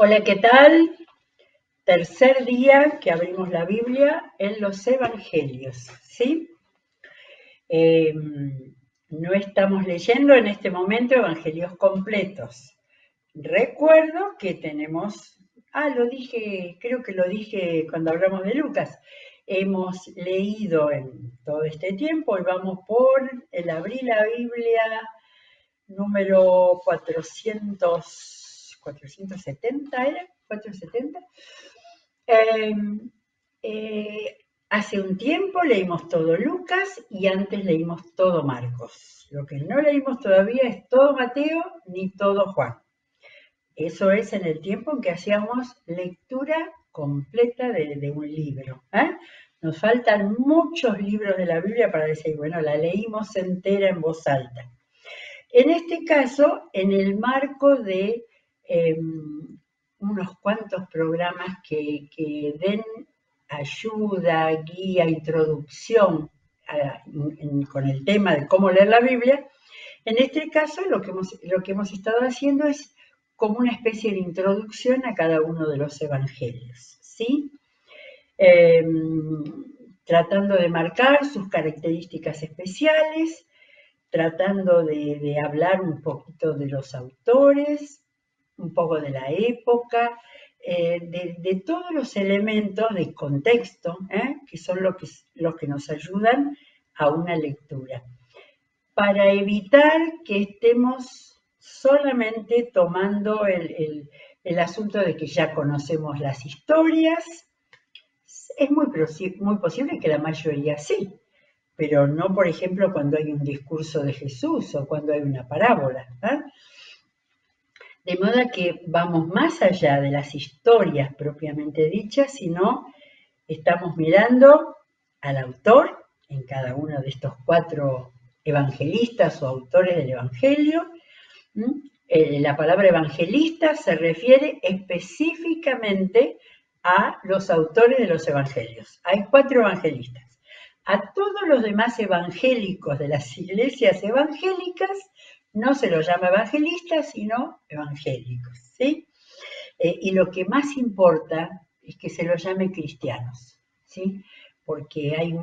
Hola, ¿qué tal? Tercer día que abrimos la Biblia en los Evangelios, ¿sí? Eh, no estamos leyendo en este momento Evangelios completos. Recuerdo que tenemos, lo dije, creo que lo dije cuando hablamos de Lucas. Hemos leído en todo este tiempo y vamos por el abrir la Biblia número 470, ¿era? 470. Eh, Hace un tiempo leímos todo Lucas y antes leímos todo Marcos. Lo que no leímos todavía es todo Mateo ni todo Juan. Eso es en el tiempo en que hacíamos lectura completa de un libro. Nos faltan muchos libros de la Biblia para decir, bueno, la leímos entera en voz alta. En este caso, en el marco de unos cuantos programas que den ayuda, guía, introducción con el tema de cómo leer la Biblia, en este caso lo que hemos estado haciendo es como una especie de introducción a cada uno de los evangelios, ¿sí? Tratando de marcar sus características especiales, tratando de hablar un poquito de los autores, un poco de la época, de todos los elementos de contexto, que son los que nos ayudan a una lectura, para evitar que estemos solamente tomando el asunto de que ya conocemos las historias. Es muy posible que la mayoría sí, pero no, por ejemplo, cuando hay un discurso de Jesús o cuando hay una parábola. De modo que vamos más allá de las historias propiamente dichas, sino estamos mirando al autor en cada uno de estos 4 evangelistas o autores del Evangelio. La palabra evangelista se refiere específicamente a los autores de los evangelios. Hay 4 evangelistas. A todos los demás evangélicos de las iglesias evangélicas no se los llama evangelistas, sino evangélicos, ¿sí? Y lo que más importa es que se los llame cristianos, ¿sí? Porque hay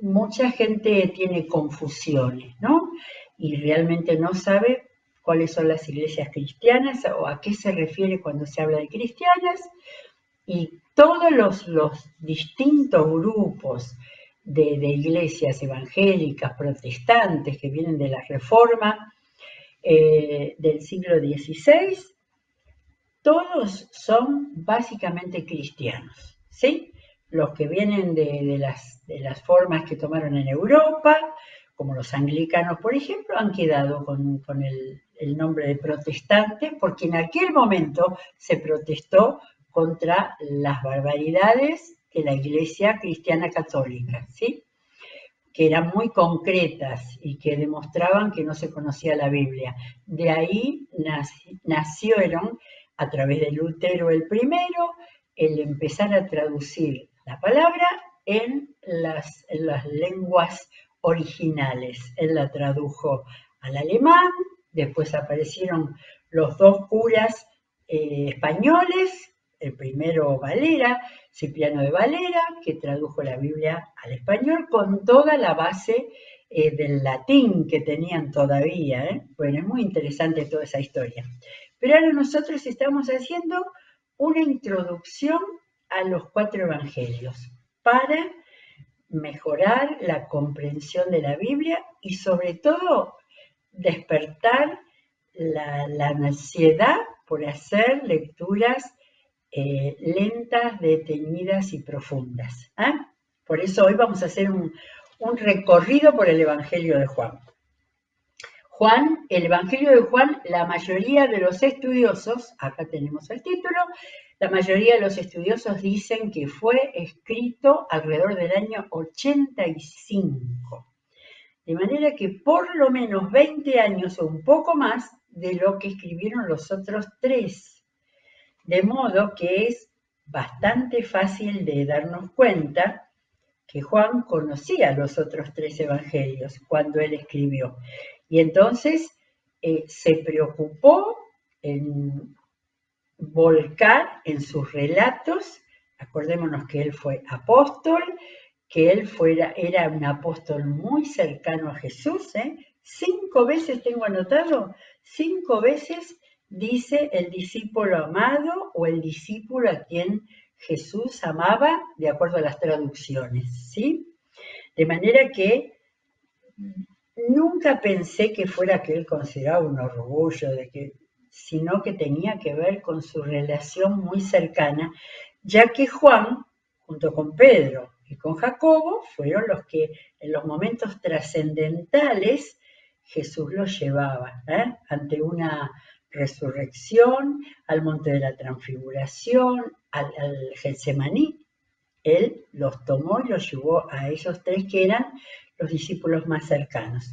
mucha gente tiene confusiones, ¿no? Y realmente no sabe cuáles son las iglesias cristianas o a qué se refiere cuando se habla de cristianas. Y todos los distintos grupos de iglesias evangélicas, protestantes, que vienen de la Reforma del siglo XVI, todos son básicamente cristianos, ¿sí? Los que vienen de las formas que tomaron en Europa, como los anglicanos, por ejemplo, han quedado con el nombre de protestantes, porque en aquel momento se protestó contra las barbaridades de la Iglesia Cristiana Católica, ¿sí? Que eran muy concretas y que demostraban que no se conocía la Biblia. De ahí nacieron, a través de Lutero el primero, el empezar a traducir la palabra en las lenguas originales. Él la tradujo al alemán, después aparecieron los 2 curas españoles, el primero Valera, Cipriano de Valera, que tradujo la Biblia al español con toda la base del latín que tenían todavía. Bueno, es muy interesante toda esa historia. Pero ahora nosotros estamos haciendo una introducción a los 4 evangelios para mejorar la comprensión de la Biblia y sobre todo despertar la ansiedad por hacer lecturas lentas, detenidas y profundas. Por eso hoy vamos a hacer un recorrido por el Evangelio de Juan. El Evangelio de Juan, la mayoría de los estudiosos, acá tenemos el título, la mayoría de los estudiosos dicen que fue escrito alrededor del año 85. De manera que por lo menos 20 años o un poco más de lo que escribieron los otros 3. De modo que es bastante fácil de darnos cuenta que Juan conocía los otros 3 evangelios cuando él escribió. Y entonces se preocupó en volcar en sus relatos. Acordémonos que él fue apóstol, que él era un apóstol muy cercano a Jesús. 5 veces tengo anotado, 5 veces dice el discípulo amado o el discípulo a quien Jesús amaba, de acuerdo a las traducciones, ¿sí? De manera que nunca pensé que fuera que él consideraba un orgullo, sino que tenía que ver con su relación muy cercana, ya que Juan, junto con Pedro y con Jacobo, fueron los que en los momentos trascendentales Jesús los llevaba, ante una resurrección, al monte de la transfiguración, al Getsemaní. Él los tomó y los llevó a esos 3 que eran los discípulos más cercanos.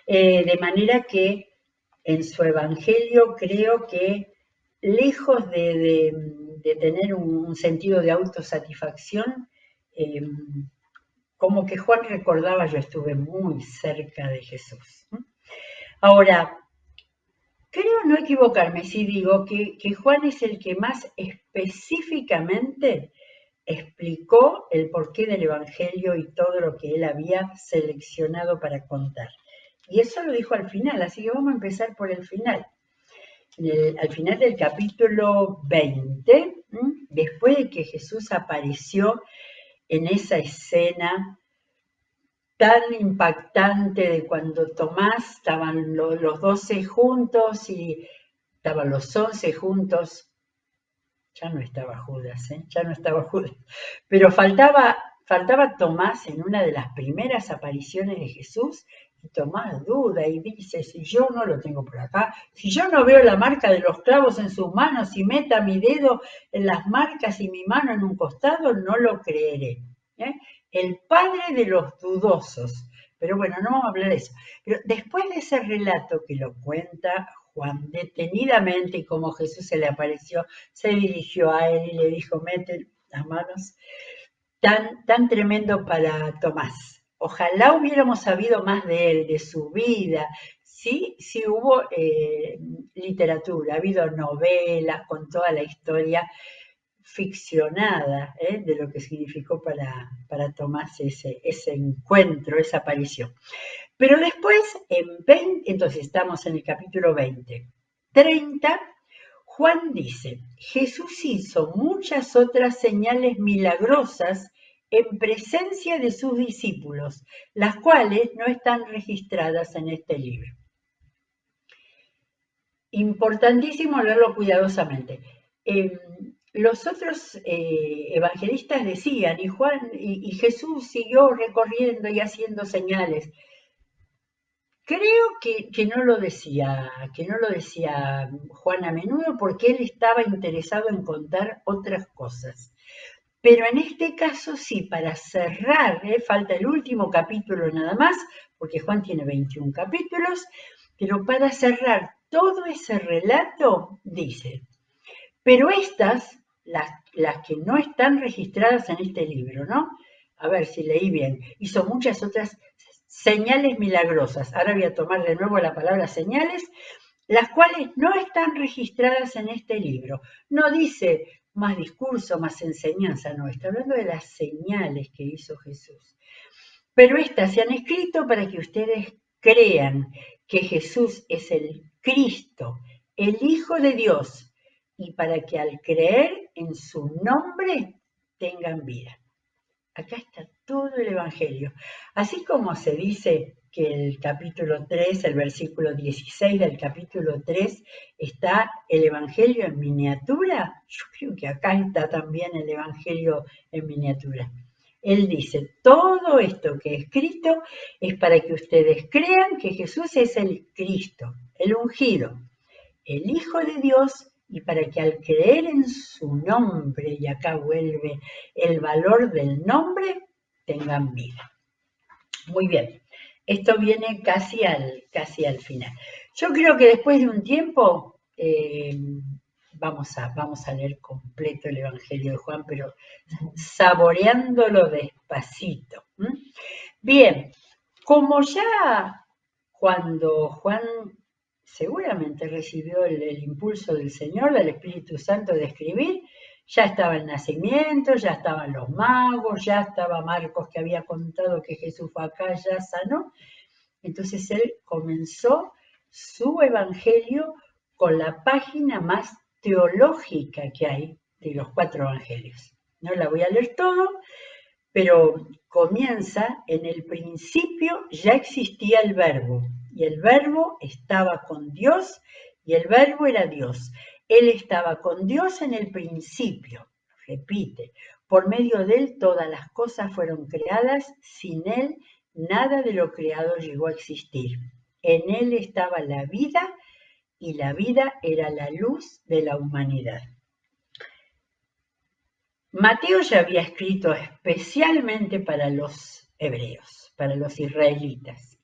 De manera que en su evangelio creo que lejos de tener un sentido de autosatisfacción, como que Juan recordaba, yo estuve muy cerca de Jesús. Ahora, creo no equivocarme si digo que Juan es el que más específicamente explicó el porqué del Evangelio y todo lo que él había seleccionado para contar. Y eso lo dijo al final, así que vamos a empezar por el final. Al final del capítulo 20, después de que Jesús apareció en esa escena tan impactante de cuando Tomás, estaban los 12 juntos y estaban los 11 juntos. Ya no estaba Judas, ya no estaba Judas. Pero faltaba Tomás en una de las primeras apariciones de Jesús, y Tomás duda y dice, si yo no lo tengo por acá, si yo no veo la marca de los clavos en sus manos y meta mi dedo en las marcas y mi mano en un costado, no lo creeré. El padre de los dudosos. Pero bueno, no vamos a hablar de eso. Pero después de ese relato que lo cuenta Juan detenidamente y como Jesús se le apareció, se dirigió a él y le dijo, mete las manos, tan tremendo para Tomás. Ojalá hubiéramos sabido más de él, de su vida. Sí hubo literatura, ha habido novelas con toda la historia ficcionada de lo que significó para Tomás ese encuentro, esa aparición. Pero después, entonces estamos en el capítulo 20, 30, Juan dice, Jesús hizo muchas otras señales milagrosas en presencia de sus discípulos, las cuales no están registradas en este libro. Importantísimo leerlo cuidadosamente. Los otros evangelistas decían, y Jesús siguió recorriendo y haciendo señales. Creo que no lo decía Juan a menudo porque él estaba interesado en contar otras cosas. Pero en este caso sí, para cerrar, falta el último capítulo nada más, porque Juan tiene 21 capítulos, pero para cerrar todo ese relato, dice, pero estas, las que no están registradas en este libro, ¿no? A ver si leí bien, hizo muchas otras señales milagrosas. Ahora voy a tomar de nuevo la palabra señales, las cuales no están registradas en este libro. No dice más discurso, más enseñanza, no, está hablando de las señales que hizo Jesús. Pero estas se han escrito para que ustedes crean que Jesús es el Cristo, el Hijo de Dios, y para que al creer en su nombre tengan vida. Acá está todo el Evangelio. Así como se dice que el capítulo 3, el versículo 16 del capítulo 3, está el Evangelio en miniatura, yo creo que acá está también el Evangelio en miniatura. Él dice, todo esto que he escrito es para que ustedes crean que Jesús es el Cristo, el ungido, el Hijo de Dios, y para que al creer en su nombre, y acá vuelve el valor del nombre, tengan vida. Muy bien, esto viene casi al final. Yo creo que después de un tiempo vamos a leer completo el Evangelio de Juan, pero saboreándolo despacito. Bien, como ya cuando Juan seguramente recibió el impulso del Señor, del Espíritu Santo de escribir. Ya estaba el nacimiento, ya estaban los magos, ya estaba Marcos que había contado que Jesús fue acá, ya sanó. Entonces él comenzó su evangelio con la página más teológica que hay de los 4 evangelios. No la voy a leer todo, pero comienza: en el principio ya existía el verbo, y el verbo estaba con Dios, y el verbo era Dios. Él estaba con Dios en el principio, repite, por medio de él todas las cosas fueron creadas, sin él nada de lo creado llegó a existir. En él estaba la vida, y la vida era la luz de la humanidad. Mateo ya había escrito especialmente para los hebreos, para los israelitas.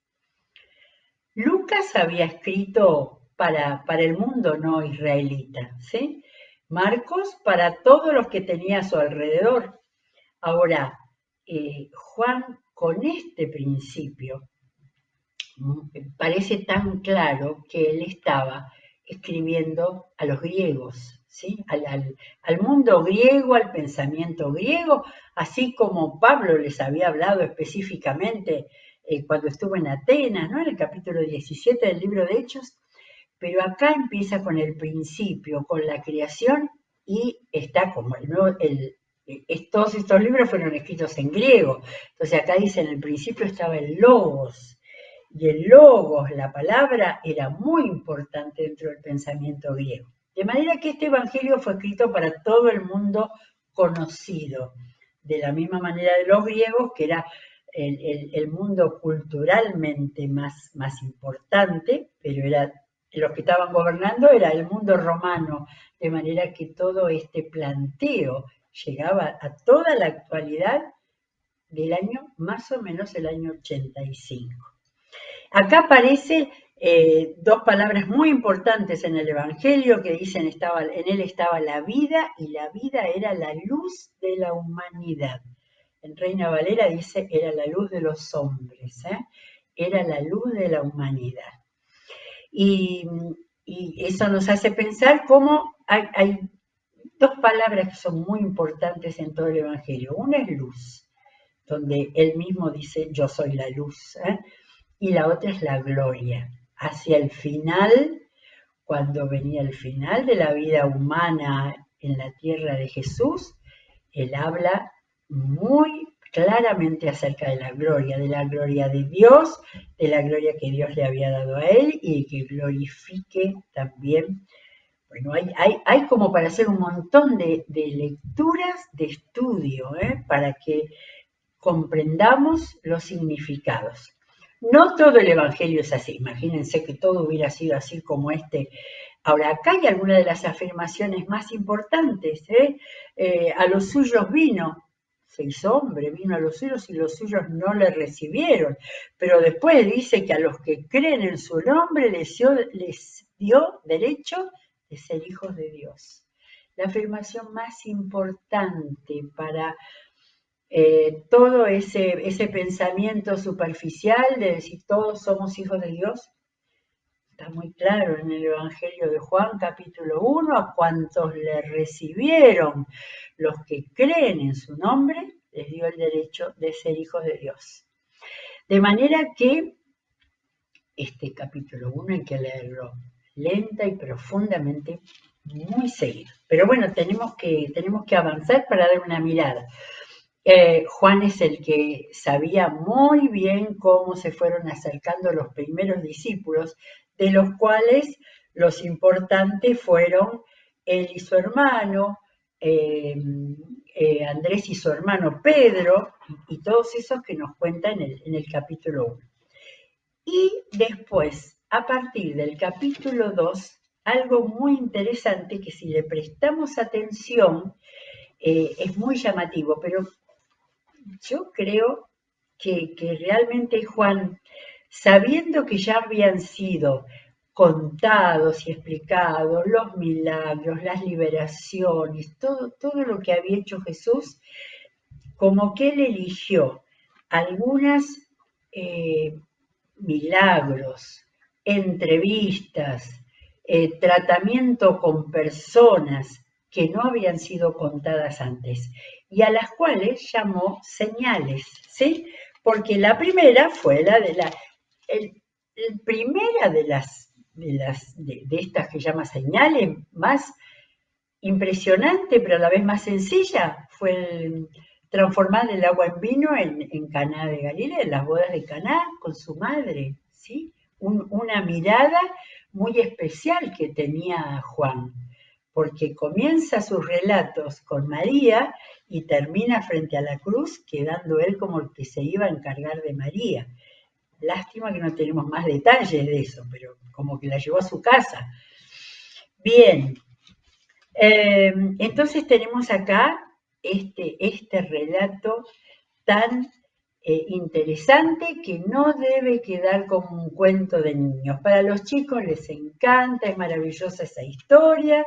Lucas había escrito para el mundo no israelita, ¿sí? Marcos para todos los que tenía a su alrededor. Ahora, Juan, con este principio, parece tan claro que él estaba escribiendo a los griegos, ¿sí? Al mundo griego, al pensamiento griego, así como Pablo les había hablado específicamente cuando estuvo en Atenas, ¿no? En el capítulo 17 del libro de Hechos, pero acá empieza con el principio, con la creación, y está como todos estos libros fueron escritos en griego, entonces acá dice: en el principio estaba el Logos. Y el logos, la palabra, era muy importante dentro del pensamiento griego. De manera que este evangelio fue escrito para todo el mundo conocido. De la misma manera de los griegos, que era el mundo culturalmente más importante, pero los que estaban gobernando era el mundo romano. De manera que todo este planteo llegaba a toda la actualidad del año, más o menos el año 85. Acá aparece dos palabras muy importantes en el Evangelio que dicen: en él estaba la vida, y la vida era la luz de la humanidad. En Reina Valera dice: era la luz de los hombres, era la luz de la humanidad. Y eso nos hace pensar cómo hay dos palabras que son muy importantes en todo el Evangelio. Una es luz, donde él mismo dice: yo soy la luz, y la otra es la gloria. Hacia el final, cuando venía el final de la vida humana en la tierra de Jesús, él habla muy claramente acerca de la gloria de Dios, de la gloria que Dios le había dado a él, y que glorifique también. Bueno, hay como para hacer un montón de lecturas de estudio, para que comprendamos los significados. No todo el Evangelio es así, imagínense que todo hubiera sido así como este. Ahora, acá hay algunas de las afirmaciones más importantes. A los suyos vino, se hizo hombre, vino a los suyos y los suyos no le recibieron. Pero después dice que a los que creen en su nombre les dio derecho de ser hijos de Dios. La afirmación más importante para todo ese pensamiento superficial de decir todos somos hijos de Dios, está muy claro en el Evangelio de Juan, capítulo 1, a cuantos le recibieron, los que creen en su nombre, les dio el derecho de ser hijos de Dios. De manera que este capítulo 1 hay que leerlo lenta y profundamente, muy seguido. Pero bueno, tenemos que avanzar para dar una mirada. Juan es el que sabía muy bien cómo se fueron acercando los primeros discípulos, de los cuales los importantes fueron él y su hermano, Andrés y su hermano Pedro, y todos esos que nos cuentan en el capítulo 1. Y después, a partir del capítulo 2, algo muy interesante que si le prestamos atención, es muy llamativo, pero yo creo que realmente Juan, sabiendo que ya habían sido contados y explicados los milagros, las liberaciones, todo lo que había hecho Jesús, como que él eligió algunos milagros entrevistas, tratamiento con personas que no habían sido contadas antes y a las cuales llamó señales, ¿sí? Porque la primera fue la de el primera de estas que llama señales más impresionante, pero a la vez más sencilla, fue el transformar el agua en vino en Caná de Galilea, en las bodas de Caná con su madre, ¿sí? Una mirada muy especial que tenía Juan, porque comienza sus relatos con María y termina frente a la cruz, quedando él como el que se iba a encargar de María. Lástima que no tenemos más detalles de eso, pero como que la llevó a su casa. Bien, entonces tenemos acá este relato tan interesante que no debe quedar como un cuento de niños. Para los chicos les encanta, es maravillosa esa historia,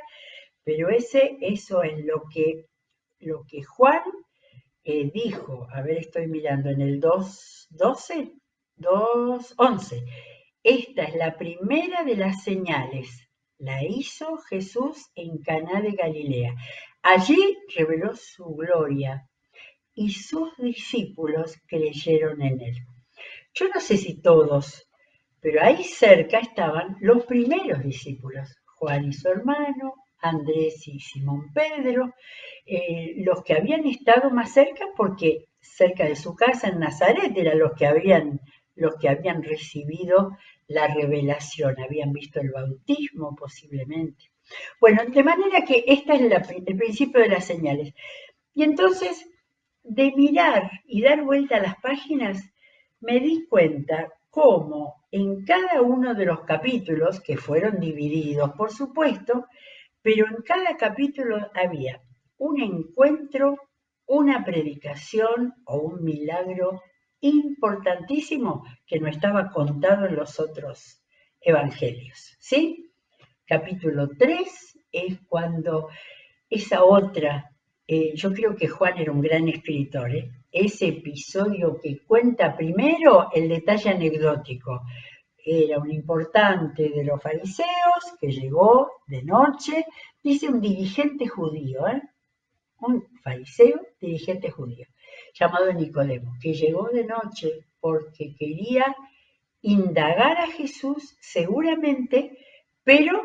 pero eso es lo que Juan dijo. A ver, estoy mirando en el 2.12, 2.11. Esta es la primera de las señales. La hizo Jesús en Caná de Galilea. Allí reveló su gloria y sus discípulos creyeron en él. Yo no sé si todos, pero ahí cerca estaban los primeros discípulos, Juan y su hermano, Andrés y Simón Pedro, los que habían estado más cerca porque cerca de su casa en Nazaret eran los que habían recibido la revelación, habían visto el bautismo posiblemente. Bueno, de manera que este es el principio de las señales. Y entonces, de mirar y dar vuelta a las páginas, me di cuenta cómo en cada uno de los capítulos, que fueron divididos, por supuesto, pero en cada capítulo había un encuentro, una predicación o un milagro importantísimo que no estaba contado en los otros evangelios, ¿sí? Capítulo 3 es cuando esa otra, yo creo que Juan era un gran escritor, ese episodio que cuenta primero el detalle anecdótico. Era un importante de los fariseos que llegó de noche, dice un dirigente judío, un fariseo dirigente judío, llamado Nicodemo, que llegó de noche porque quería indagar a Jesús seguramente, pero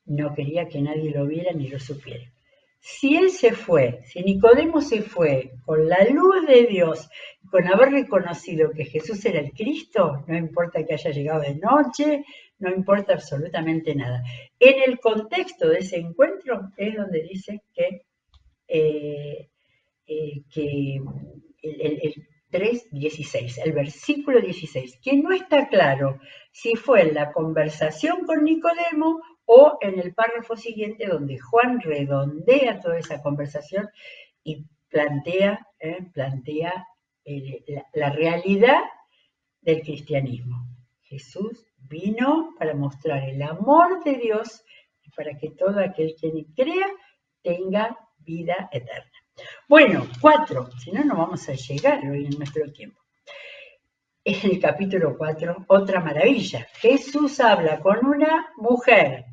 no quería que nadie lo viera ni lo supiera. Si él se fue, si Nicodemo se fue con la luz de Dios, con haber reconocido que Jesús era el Cristo, no importa que haya llegado de noche, no importa absolutamente nada. En el contexto de ese encuentro es donde dice que el 3.16, el versículo 16, que no está claro si fue en la conversación con Nicodemo o en el párrafo siguiente donde Juan redondea toda esa conversación y plantea la realidad del cristianismo. Jesús vino para mostrar el amor de Dios y para que todo aquel que crea tenga vida eterna. Bueno, 4, si no, no vamos a llegar hoy en nuestro tiempo. En el capítulo 4, otra maravilla. Jesús habla con una mujer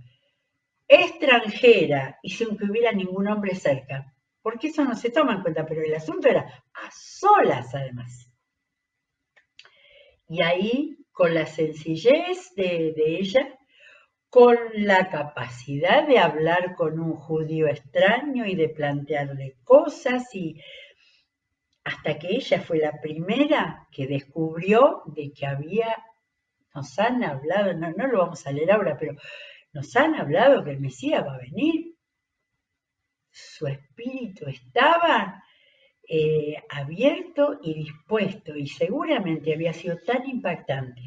extranjera y sin que hubiera ningún hombre cerca. Porque eso no se toma en cuenta, pero el asunto era a solas además. Y ahí, con la sencillez de ella, con la capacidad de hablar con un judío extraño y de plantearle cosas y hasta que ella fue la primera que descubrió de que nos han hablado, no lo vamos a leer ahora, pero nos han hablado que el Mesías va a venir. Su espíritu estaba abierto y dispuesto y seguramente había sido tan impactante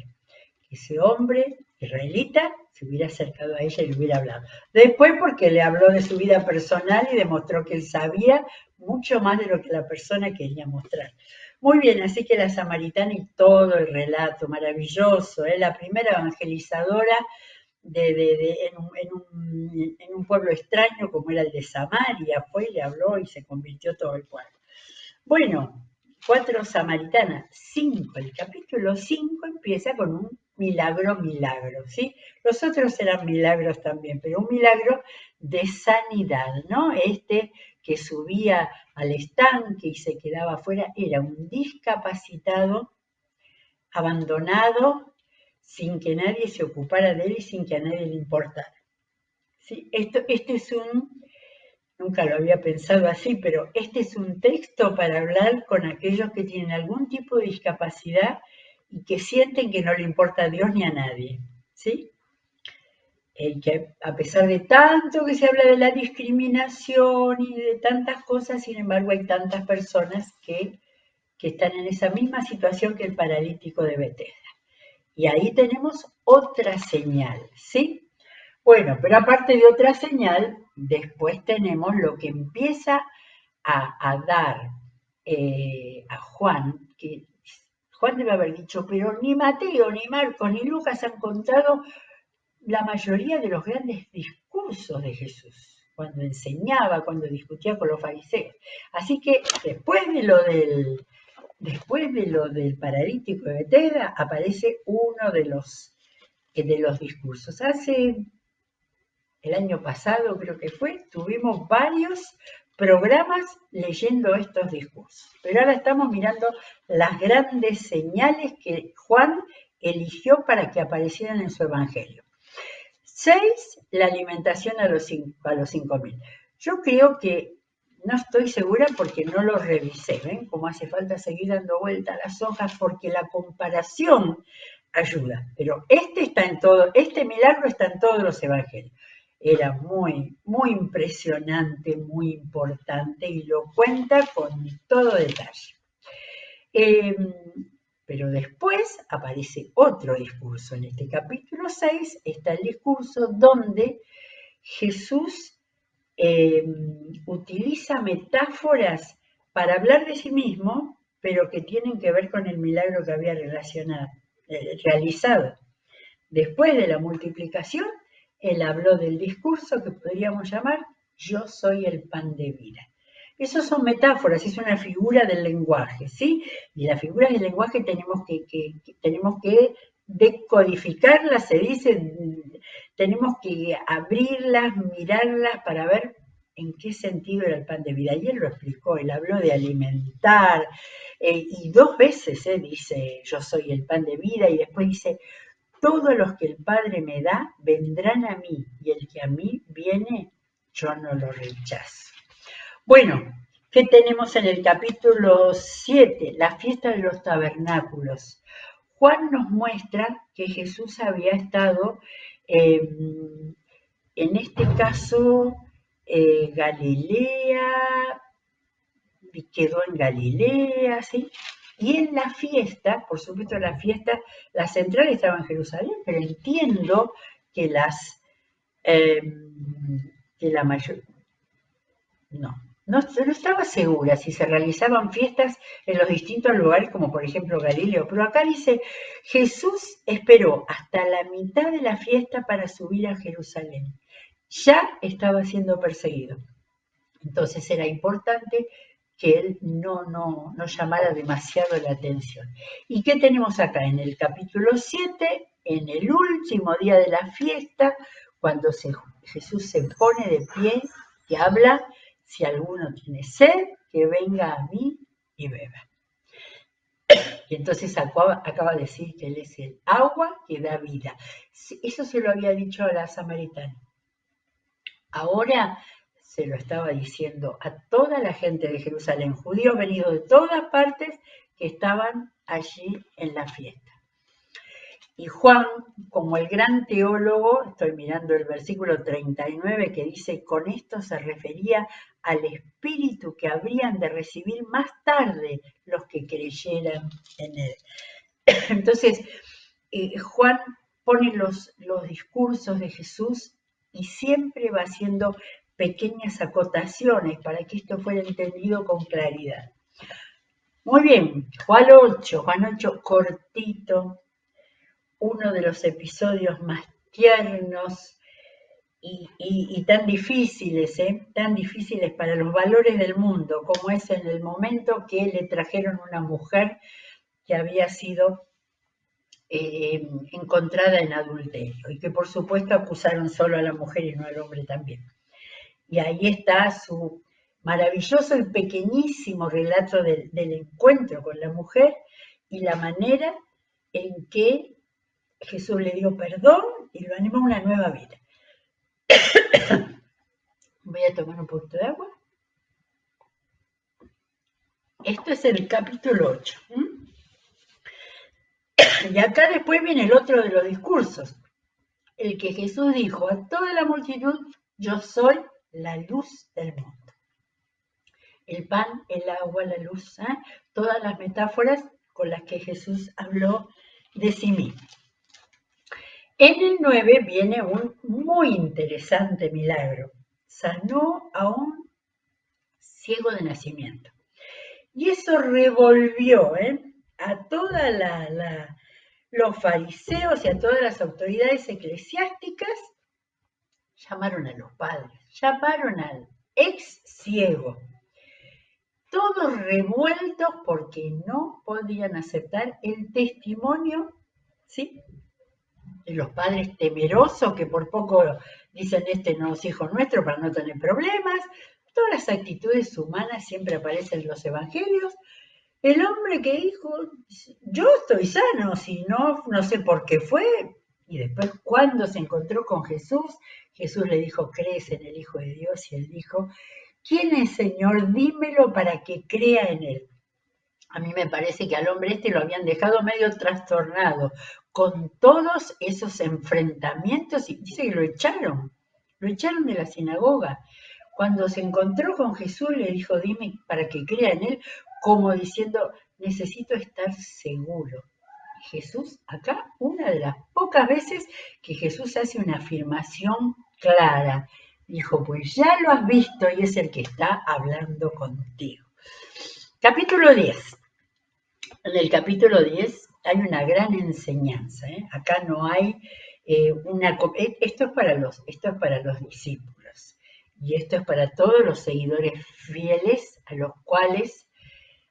que ese hombre israelita se hubiera acercado a ella y le hubiera hablado. Después porque le habló de su vida personal y demostró que él sabía mucho más de lo que la persona quería mostrar. Muy bien, así que la samaritana y todo el relato maravilloso, la primera evangelizadora en un pueblo extraño como era el de Samaria, fue y le habló y se convirtió todo el pueblo. Bueno, 4 samaritanas, 5, el capítulo 5 empieza con un milagro, ¿sí? Los otros eran milagros también, pero un milagro de sanidad, ¿no? Este que subía al estanque y se quedaba afuera era un discapacitado, abandonado, sin que nadie se ocupara de él y sin que a nadie le importara. ¿Sí? Este es nunca lo había pensado así, pero este es un texto para hablar con aquellos que tienen algún tipo de discapacidad y que sienten que no le importa a Dios ni a nadie, ¿sí? Que a pesar de tanto que se habla de la discriminación y de tantas cosas, sin embargo hay tantas personas que están en esa misma situación que el paralítico de Bethesda. Y ahí tenemos otra señal, ¿sí? Bueno, pero aparte de otra señal, después tenemos lo que empieza a dar a Juan, que Juan debe haber dicho, pero ni Mateo, ni Marcos, ni Lucas han contado la mayoría de los grandes discursos de Jesús, cuando enseñaba, cuando discutía con los fariseos. Así que después de lo del paralítico de Bethesda, aparece uno de los discursos. Hace el año pasado, creo que fue, tuvimos varios programas leyendo estos discursos. Pero ahora estamos mirando las grandes señales que Juan eligió para que aparecieran en su evangelio. 6, la alimentación a los 5.000. Yo creo que, no estoy segura porque no lo revisé, ¿ven? Como hace falta seguir dando vuelta a las hojas porque la comparación ayuda. Pero este milagro está en todos los evangelios. Era muy, muy impresionante, muy importante y lo cuenta con todo detalle. Pero después aparece otro discurso. En este capítulo 6 está el discurso donde Jesús utiliza metáforas para hablar de sí mismo, pero que tienen que ver con el milagro que había realizado. Después de la multiplicación, él habló del discurso que podríamos llamar yo soy el pan de vida. Esas son metáforas, es una figura del lenguaje, ¿sí? Y las figuras del lenguaje tenemos que decodificarlas, se dice, tenemos que abrirlas, mirarlas para ver en qué sentido era el pan de vida. Y él lo explicó, él habló de alimentar, y 2 veces dice, yo soy el pan de vida, y después dice, todos los que el Padre me da vendrán a mí, y el que a mí viene, yo no lo rechazo. Bueno, ¿qué tenemos en el capítulo 7? La fiesta de los tabernáculos. Juan nos muestra que Jesús había estado, en este caso, Galilea, quedó en Galilea, ¿sí? Y en la fiesta, por supuesto la fiesta, la central estaba en Jerusalén, pero entiendo que que la mayor, no estaba segura si se realizaban fiestas en los distintos lugares, como por ejemplo Galileo, pero acá dice, Jesús esperó hasta la mitad de la fiesta para subir a Jerusalén. Ya estaba siendo perseguido. Entonces era importante que él no llamara demasiado la atención. ¿Y qué tenemos acá? En el capítulo 7, en el último día de la fiesta, cuando Jesús se pone de pie y habla, si alguno tiene sed, que venga a mí y beba. Y entonces acaba de decir que él es el agua que da vida. Eso se lo había dicho a la samaritana. Ahora se lo estaba diciendo a toda la gente de Jerusalén, judíos venidos de todas partes que estaban allí en la fiesta. Y Juan, como el gran teólogo, estoy mirando el versículo 39 que dice, con esto se refería al espíritu que habrían de recibir más tarde los que creyeran en él. Entonces, Juan pone los discursos de Jesús y siempre va haciendo pequeñas acotaciones para que esto fuera entendido con claridad. Muy bien, Juan 8, cortito, uno de los episodios más tiernos y tan difíciles para los valores del mundo, como es en el momento que le trajeron una mujer que había sido encontrada en adulterio y que por supuesto acusaron solo a la mujer y no al hombre también. Y ahí está su maravilloso y pequeñísimo relato del encuentro con la mujer y la manera en que Jesús le dio perdón y lo animó a una nueva vida. Voy a tomar un poquito de agua. Esto es el capítulo 8. Y acá después viene el otro de los discursos, el que Jesús dijo a toda la multitud: yo soy la luz del mundo. El pan, el agua, la luz, todas las metáforas con las que Jesús habló de sí mismo. En el 9 viene un muy interesante milagro. Sanó a un ciego de nacimiento. Y eso revolvió a todos los fariseos y a todas las autoridades eclesiásticas. Llamaron a los padres, llamaron al ex ciego. Todos revueltos porque no podían aceptar el testimonio, ¿sí?, de los padres temerosos que por poco dicen este no es hijo nuestro para no tener problemas. Todas las actitudes humanas siempre aparecen en los evangelios. El hombre que dijo, yo estoy sano, si no, no sé por qué fue. Y después cuando se encontró con Jesús, Jesús le dijo, ¿crees en el Hijo de Dios? Y él dijo, ¿quién es, Señor? Dímelo para que crea en él. A mí me parece que al hombre este lo habían dejado medio trastornado con todos esos enfrentamientos y dice que lo echaron de la sinagoga. Cuando se encontró con Jesús le dijo, dime para que crea en él, como diciendo, necesito estar seguro. Jesús, acá, una de las pocas veces que Jesús hace una afirmación clara, dijo, pues ya lo has visto y es el que está hablando contigo. Capítulo 10. En el capítulo 10 hay una gran enseñanza. Acá no hay esto es para los discípulos y esto es para todos los seguidores fieles a los cuales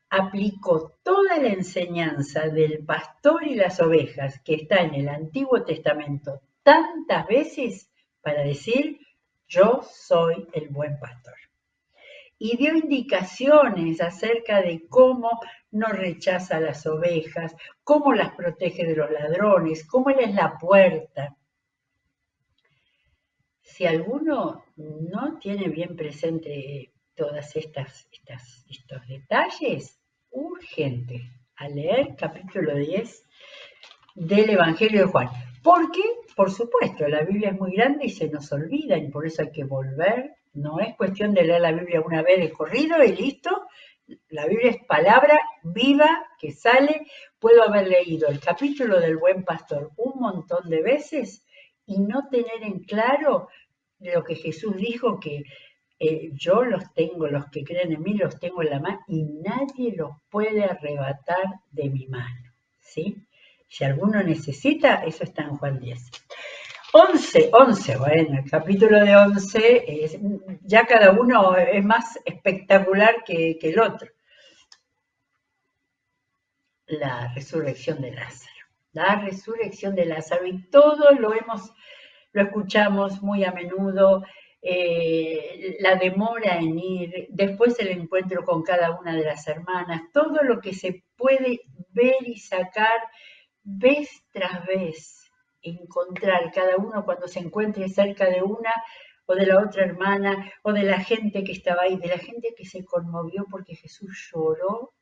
aplicó toda la enseñanza del pastor y las ovejas que está en el Antiguo Testamento tantas veces para decir, yo soy el buen pastor. Y dio indicaciones acerca de cómo no rechaza a las ovejas, cómo las protege de los ladrones, cómo Él es la puerta. Si alguno no tiene bien presente todos estos detalles, urgente a leer capítulo 10 del Evangelio de Juan. Porque, por supuesto, la Biblia es muy grande y se nos olvida y por eso hay que volver. No es cuestión de leer la Biblia una vez de corrido y listo. La Biblia es palabra viva que sale. Puedo haber leído el capítulo del Buen Pastor un montón de veces y no tener en claro lo que Jesús dijo, que yo los tengo, los que creen en mí los tengo en la mano y nadie los puede arrebatar de mi mano, ¿sí? Si alguno necesita, eso está en Juan 10. 11, bueno, el capítulo de 11, ya cada uno es más espectacular que el otro. La resurrección de Lázaro. La resurrección de Lázaro. Y todo lo escuchamos muy a menudo, la demora en ir, después el encuentro con cada una de las hermanas, todo lo que se puede ver y sacar vez tras vez, encontrar cada uno cuando se encuentre cerca de una o de la otra hermana o de la gente que estaba ahí, de la gente que se conmovió porque Jesús lloró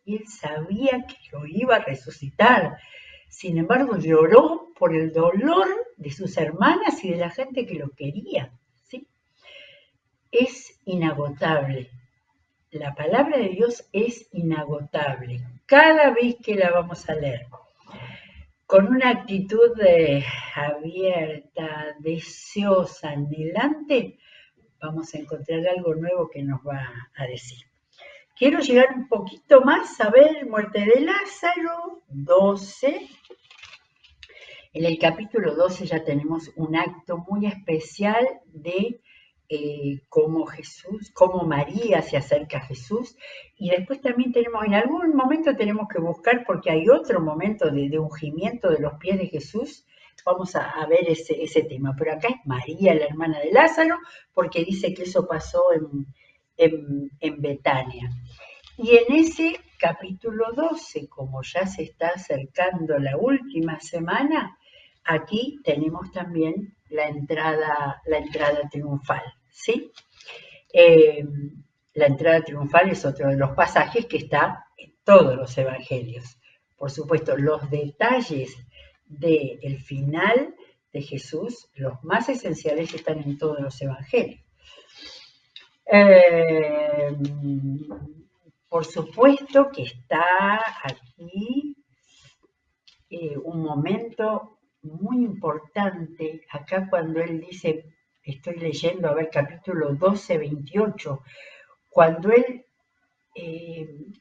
y él sabía que lo iba a resucitar. Sin embargo, lloró por el dolor de sus hermanas y de la gente que lo quería, ¿sí? Es inagotable. La palabra de Dios es inagotable. Cada vez que la vamos a leer, con una actitud abierta, deseosa, anhelante, vamos a encontrar algo nuevo que nos va a decir. Quiero llegar un poquito más a ver muerte de Lázaro, 12. En el capítulo 12 ya tenemos un acto muy especial de cómo Jesús, cómo María se acerca a Jesús, y después también tenemos, en algún momento tenemos que buscar, porque hay otro momento de ungimiento de los pies de Jesús, vamos a ver ese tema, pero acá es María, la hermana de Lázaro, porque dice que eso pasó en Betania. Y en ese capítulo 12, como ya se está acercando la última semana, aquí tenemos también la entrada triunfal, ¿sí? La entrada triunfal es otro de los pasajes que está en todos los evangelios. Por supuesto, los detalles del final de Jesús, los más esenciales, están en todos los evangelios. Por supuesto que está aquí un momento muy importante, acá cuando él dice, estoy leyendo, a ver, capítulo 12, 28, cuando él,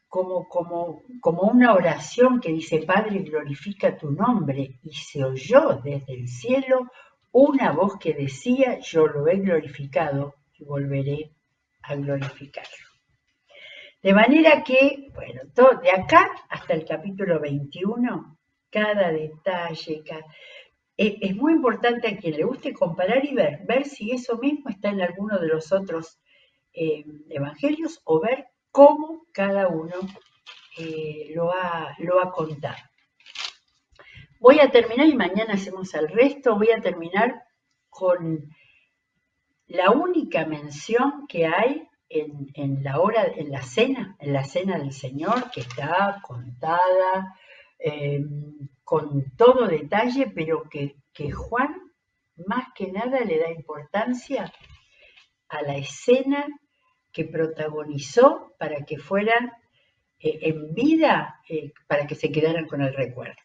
como una oración que dice, Padre, glorifica tu nombre, y se oyó desde el cielo una voz que decía, yo lo he glorificado y volveré a glorificarlo. De manera que, bueno, de acá hasta el capítulo 21, cada detalle, es muy importante a quien le guste comparar y ver si eso mismo está en alguno de los otros evangelios o ver cómo cada uno lo ha contado. Voy a terminar y mañana hacemos el resto. Voy a terminar con la única mención que hay en la cena del Señor, que está contada con todo detalle, pero que Juan más que nada le da importancia a la escena que protagonizó para que fueran en vida, para que se quedaran con el recuerdo.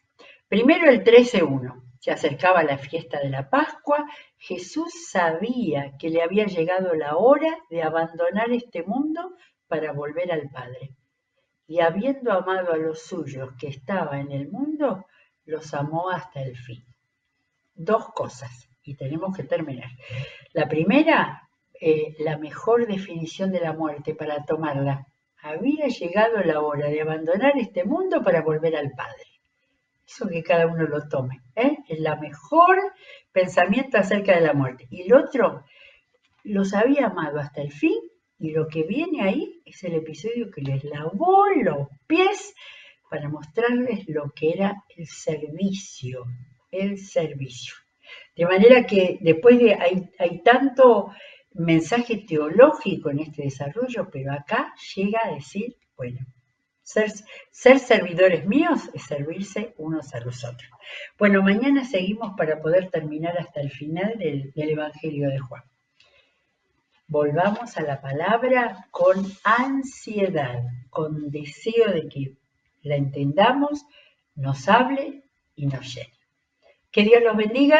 Primero el 13:1. Se acercaba la fiesta de la Pascua. Jesús sabía que le había llegado la hora de abandonar este mundo para volver al Padre. Y habiendo amado a los suyos que estaban en el mundo, los amó hasta el fin. Dos cosas, y tenemos que terminar. La primera, la mejor definición de la muerte para tomarla. Había llegado la hora de abandonar este mundo para volver al Padre. Eso que cada uno lo tome, es la mejor pensamiento acerca de la muerte. Y el otro, los había amado hasta el fin, y lo que viene ahí es el episodio que les lavó los pies para mostrarles lo que era el servicio. De manera que después hay tanto mensaje teológico en este desarrollo, pero acá llega a decir, bueno, ser servidores míos es servirse unos a los otros. Bueno, mañana seguimos para poder terminar hasta el final del Evangelio de Juan. Volvamos a la palabra con ansiedad, con deseo de que la entendamos, nos hable y nos llene. Que Dios los bendiga.